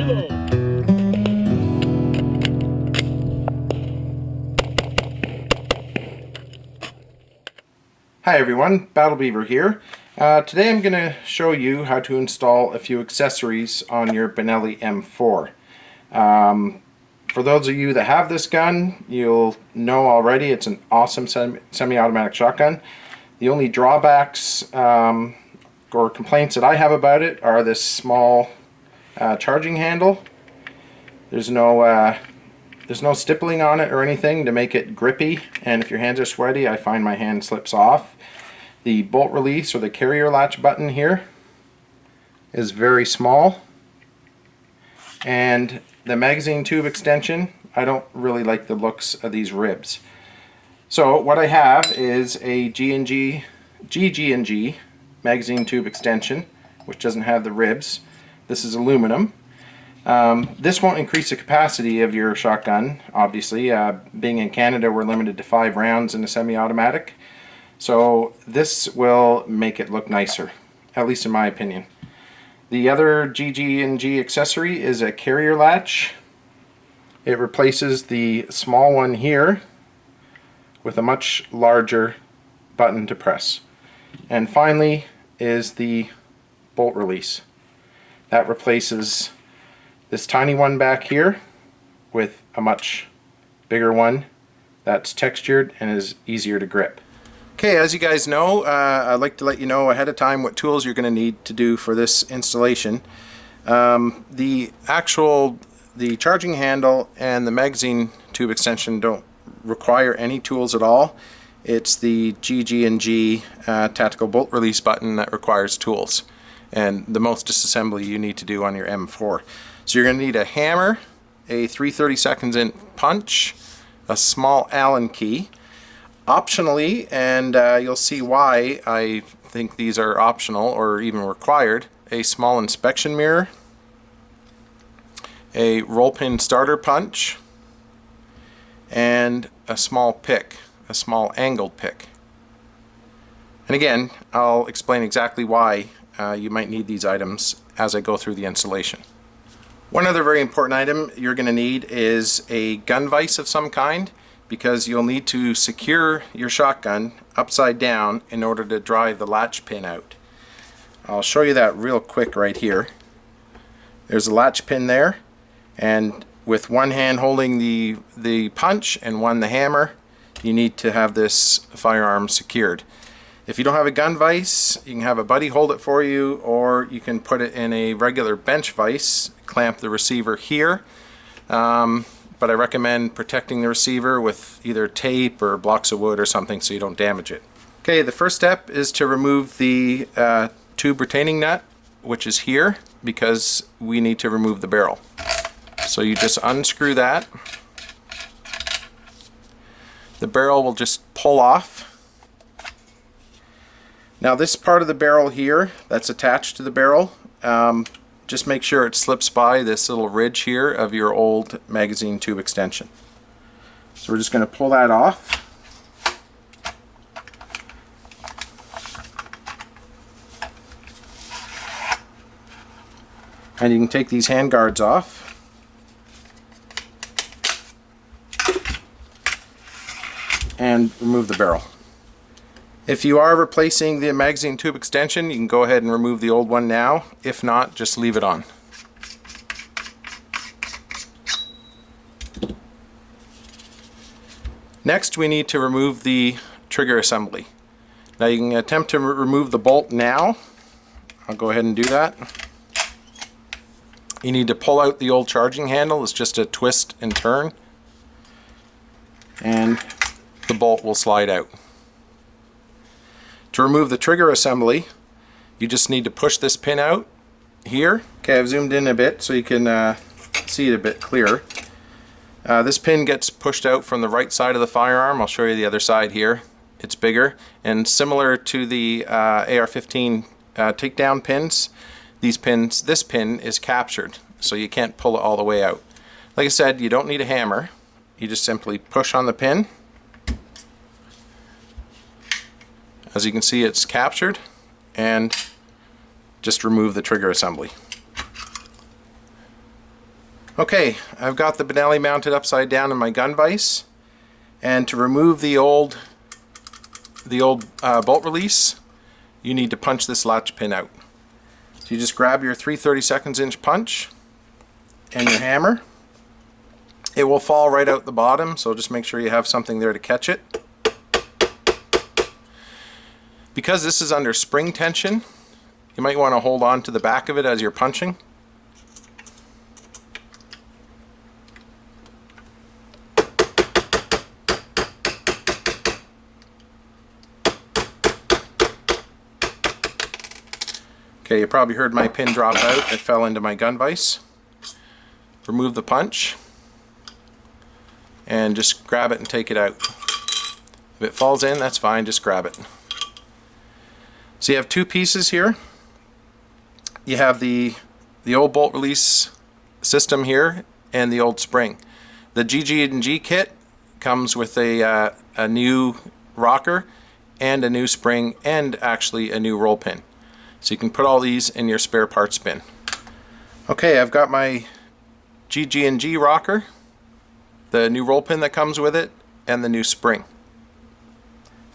Reload. Hi everyone, Battle Beaver here. Today I'm going to show you how to install a few accessories on your Benelli M4. For those of you that have this gun, you'll know already it's an awesome semi-automatic shotgun. The only drawbacks or complaints that I have about it are this small charging handle. There's no stippling on it or anything to make it grippy, and if your hands are sweaty, I find my hand slips off. The bolt release or the carrier latch button here is very small, and the magazine tube extension, I don't really like the looks of these ribs. So what I have is a GG&G magazine tube extension, which doesn't have the ribs. This is aluminum. This won't increase the capacity of your shotgun, obviously. Being in Canada, we're limited to 5 rounds in a semi-automatic. So this will make it look nicer, at least in my opinion. The other GG&G accessory is a carrier latch. It replaces the small one here with a much larger button to press. And finally is the bolt release. That replaces this tiny one back here with a much bigger one that's textured and is easier to grip. Okay, as you guys know, I'd like to let you know ahead of time what tools you're going to need to do for this installation. The charging handle and the magazine tube extension don't require any tools at all. It's the GG&G tactical bolt release button that requires tools, and the most disassembly you need to do on your M4. So you're going to need a hammer, a 3/32 inch punch, a small Allen key. Optionally, and you'll see why I think these are optional or even required, a small inspection mirror, a roll pin starter punch, and a small pick, a small angled pick. And again, I'll explain exactly why you might need these items as I go through the installation. One other very important item you're going to need is a gun vise of some kind, because you'll need to secure your shotgun upside down in order to drive the latch pin out. I'll show you that real quick right here. There's a latch pin there, and with one hand holding the punch and one the hammer, you need to have this firearm secured. If you don't have a gun vise, you can have a buddy hold it for you, or you can put it in a regular bench vise, clamp the receiver here. But I recommend protecting the receiver with either tape or blocks of wood or something so you don't damage it. Okay, the first step is to remove the tube retaining nut, which is here, because we need to remove the barrel. So you just unscrew that. The barrel will just pull off. Now this part of the barrel here that's attached to the barrel, just make sure it slips by this little ridge here of your old magazine tube extension. So we're just going to pull that off. And you can take these hand guards off. And remove the barrel. If you are replacing the magazine tube extension, you can go ahead and remove the old one now. If not, just leave it on. Next, we need to remove the trigger assembly. Now you can attempt to remove the bolt now. I'll go ahead and do that. You need to pull out the old charging handle. It's just a twist and turn, and the bolt will slide out. To remove the trigger assembly, you just need to push this pin out here. Okay, I've zoomed in a bit so you can see it a bit clearer. This pin gets pushed out from the right side of the firearm. I'll show you the other side here. It's bigger, and similar to the AR-15 takedown pins, this pin is captured, so you can't pull it all the way out. Like I said, you don't need a hammer. You just simply push on the pin. As you can see, it's captured, and just remove the trigger assembly. Okay, I've got the Benelli mounted upside down in my gun vise, and to remove the old bolt release, you need to punch this latch pin out. So you just grab your 3/32 inch punch and your hammer. It will fall right out the bottom, so just make sure you have something there to catch it. Because this is under spring tension, you might want to hold on to the back of it as you're punching. Okay, you probably heard my pin drop out. It fell into my gun vise. Remove the punch and just grab it and take it out. If it falls in, that's fine, just grab it. So you have two pieces here. You have the old bolt release system here and the old spring. The GG&G kit comes with a new rocker and a new spring and actually a new roll pin. So you can put all these in your spare parts bin. Okay, I've got my GG&G rocker, the new roll pin that comes with it, and the new spring.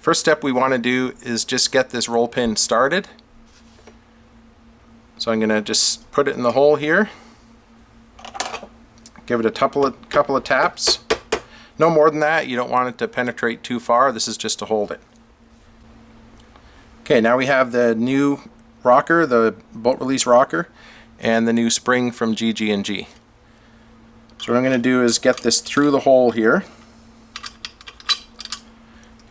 First step we want to do is just get this roll pin started. So I'm going to just put it in the hole here. Give it a couple of taps. No more than that. You don't want it to penetrate too far. This is just to hold it. Okay, now we have the new rocker, the bolt release rocker, and the new spring from GG&G. So what I'm going to do is get this through the hole here.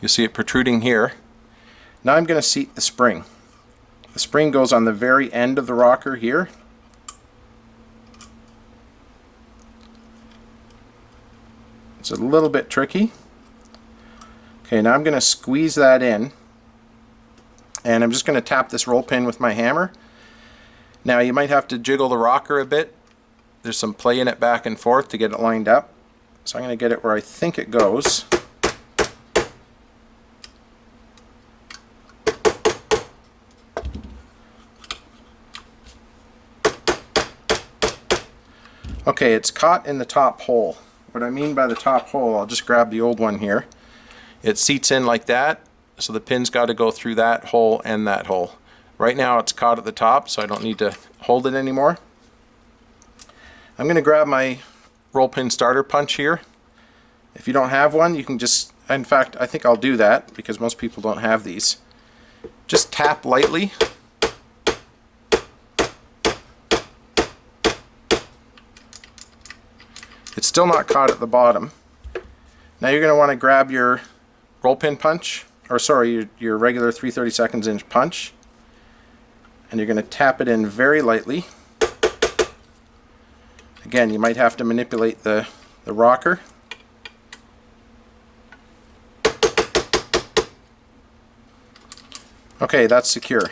You see it protruding here. Now I'm going to seat the spring. The spring goes on the very end of the rocker here. It's a little bit tricky. Okay, now I'm going to squeeze that in. And I'm just going to tap this roll pin with my hammer. Now you might have to jiggle the rocker a bit. There's some play in it back and forth to get it lined up. So I'm going to get it where I think it goes. Okay, it's caught in the top hole. What I mean by the top hole, I'll just grab the old one here. It seats in like that. So the pin's got to go through that hole and that hole. Right now it's caught at the top, so I don't need to hold it anymore. I'm going to grab my roll pin starter punch here. If you don't have one, you can just, in fact, I think I'll do that because most people don't have these. Just tap lightly. It's still not caught at the bottom. Now you're going to want to grab your roll pin punch, or sorry, your regular 3/32 inch punch, and you're going to tap it in very lightly. Again, you might have to manipulate the rocker. Okay, that's secure.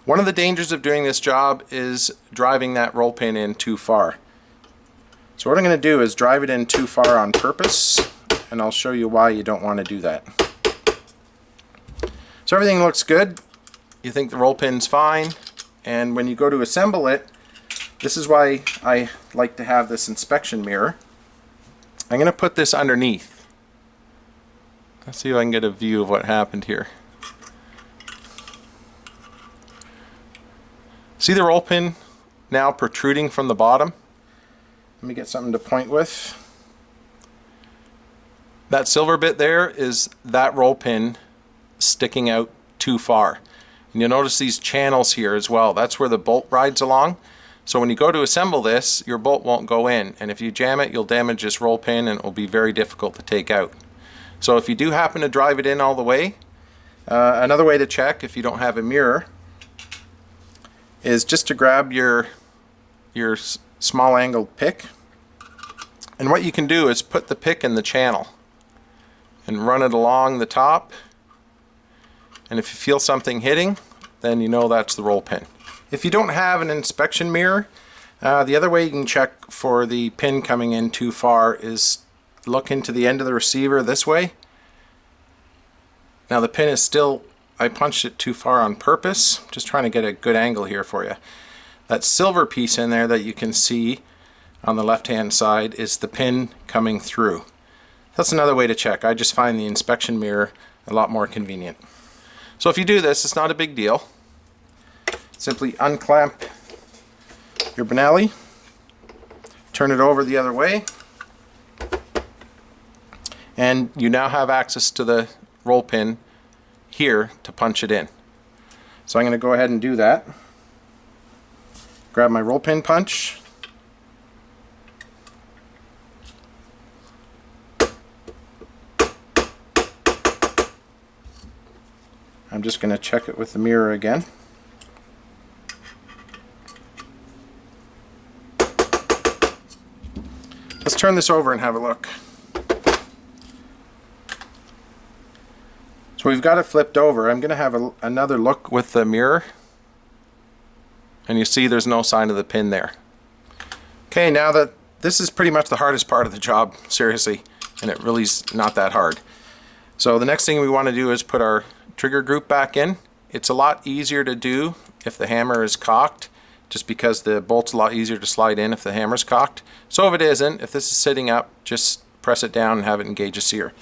One of the dangers of doing this job is driving that roll pin in too far. So what I'm going to do is drive it in too far on purpose, and I'll show you why you don't want to do that. So everything looks good. You think the roll pin's fine, and when you go to assemble it, this is why I like to have this inspection mirror. I'm going to put this underneath. Let's see if I can get a view of what happened here. See the roll pin now protruding from the bottom? Let me get something to point with. That silver bit there is that roll pin sticking out too far. And you'll notice these channels here as well. That's where the bolt rides along. So when you go to assemble this, your bolt won't go in. And if you jam it, you'll damage this roll pin and it will be very difficult to take out. So if you do happen to drive it in all the way, another way to check if you don't have a mirror is just to grab your small angled pick. And what you can do is put the pick in the channel and run it along the top. And if you feel something hitting, then you know that's the roll pin. If you don't have an inspection mirror, the other way you can check for the pin coming in too far is look into the end of the receiver this way. Now the pin is still, I punched it too far on purpose, just trying to get a good angle here for you. That silver piece in there that you can see, on the left hand side is the pin coming through. That's another way to check. I just find the inspection mirror a lot more convenient. So if you do this, it's not a big deal. Simply unclamp your Benelli, turn it over the other way, and you now have access to the roll pin here to punch it in. So I'm going to go ahead and do that. Grab my roll pin punch. I'm just going to check it with the mirror again. Let's turn this over and have a look. So we've got it flipped over. I'm going to have another look with the mirror. And you see there's no sign of the pin there. Okay, now that this is pretty much the hardest part of the job, seriously, and it really is not that hard. So the next thing we want to do is put our trigger group back in. It's a lot easier to do if the hammer is cocked, just because the bolt's a lot easier to slide in if the hammer's cocked. So if it isn't, if this is sitting up, just press it down and have it engage a sear.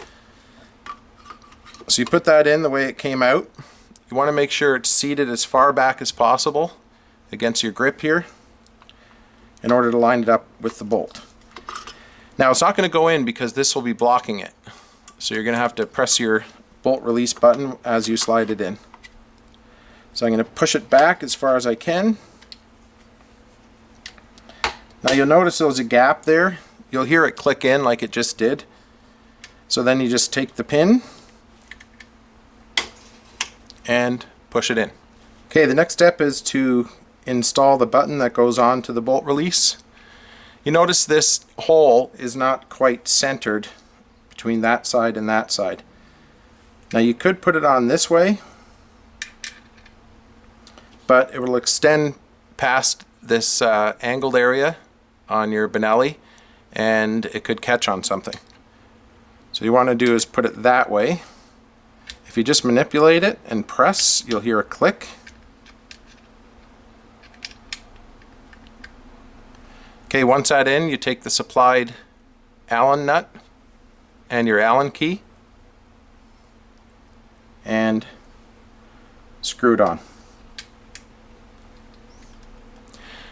So you put that in the way it came out. You want to make sure it's seated as far back as possible against your grip here in order to line it up with the bolt. Now it's not going to go in because this will be blocking it. So you're going to have to press your bolt release button as you slide it in. So I'm going to push it back as far as I can. Now you'll notice there's a gap there. You'll hear it click in like it just did. So then you just take the pin and push it in. Okay, the next step is to install the button that goes on to the bolt release. You notice this hole is not quite centered between that side and that side. Now you could put it on this way, but it will extend past this angled area on your Benelli and it could catch on something. So you want to do is put it that way. If you just manipulate it and press, you'll hear a click. Okay, once that's in, you take the supplied Allen nut and your Allen key and screw it on.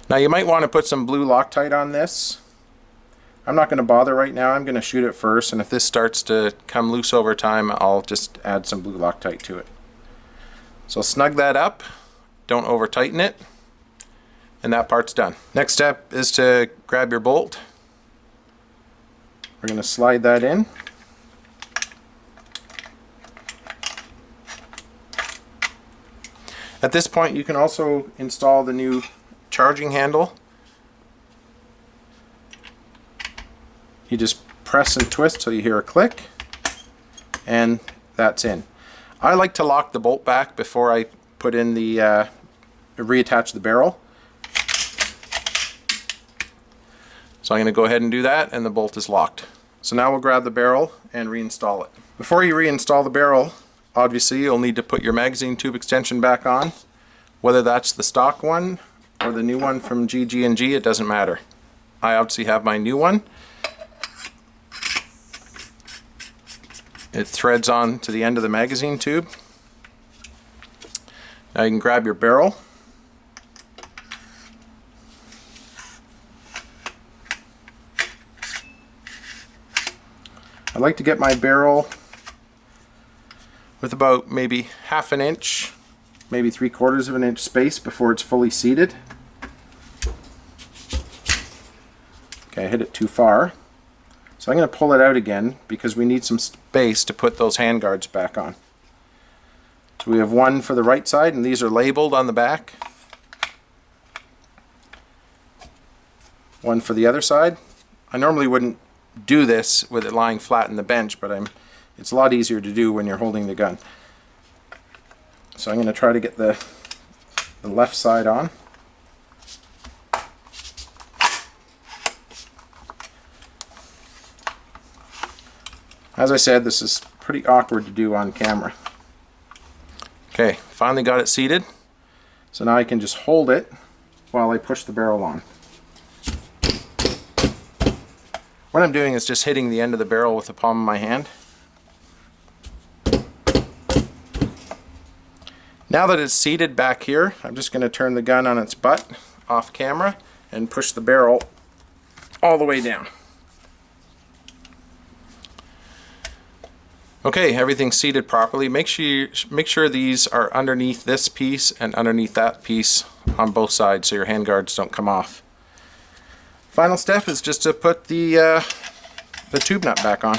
Now you might want to put some blue Loctite on this. I'm not going to bother right now. I'm going to shoot it first, and if this starts to come loose over time, I'll just add some blue Loctite to it. So snug that up, don't over tighten it, and that part's done. Next step is to grab your bolt. We're going to slide that in. At this point you can also install the new charging handle. You just press and twist till you hear a click, and that's in. I like to lock the bolt back before I put in the reattach the barrel. So I'm going to go ahead and do that, and the bolt is locked. So now we'll grab the barrel and reinstall it. Before you reinstall the barrel, obviously you'll need to put your magazine tube extension back on. Whether that's the stock one or the new one from GG&G, it doesn't matter. I obviously have my new one. It threads on to the end of the magazine tube. Now you can grab your barrel. I like to get my barrel with about maybe half an inch, maybe 3/4 of an inch space before it's fully seated. Okay, I hit it too far. So I'm going to pull it out again because we need some space to put those handguards back on. So we have one for the right side, and these are labeled on the back. One for the other side. I normally wouldn't do this with it lying flat in the bench, but it's a lot easier to do when you're holding the gun. So I'm going to try to get the left side on. As I said, this is pretty awkward to do on camera. Okay, finally got it seated. So now I can just hold it while I push the barrel on. What I'm doing is just hitting the end of the barrel with the palm of my hand. Now that it's seated back here, I'm just going to turn the gun on its butt off camera and push the barrel all the way down. Okay, everything's seated properly. Make sure these are underneath this piece and underneath that piece on both sides so your handguards don't come off. Final step is just to put the tube nut back on.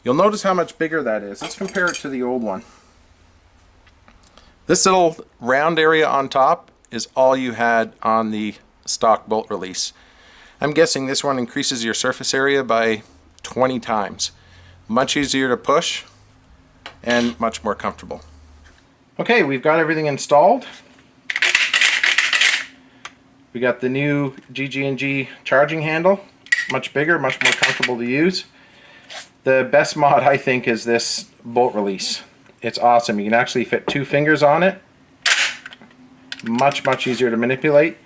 You'll notice how much bigger that is. Let's compare it to the old one. This little round area on top is all you had on the stock bolt release. I'm guessing this one increases your surface area by 20 times. Much easier to push and much more comfortable. Okay, we've got everything installed. We got the new GG&G charging handle, much bigger, much more comfortable to use. The best mod, I think, is this bolt release. It's awesome. You can actually fit 2 fingers on it. Much easier to manipulate.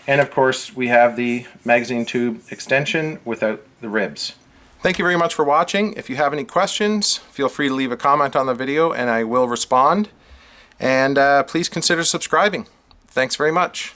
And of course, we have the magazine tube extension without the ribs. Thank you very much for watching. If you have any questions, feel free to leave a comment on the video and I will respond. And please consider subscribing. Thanks very much.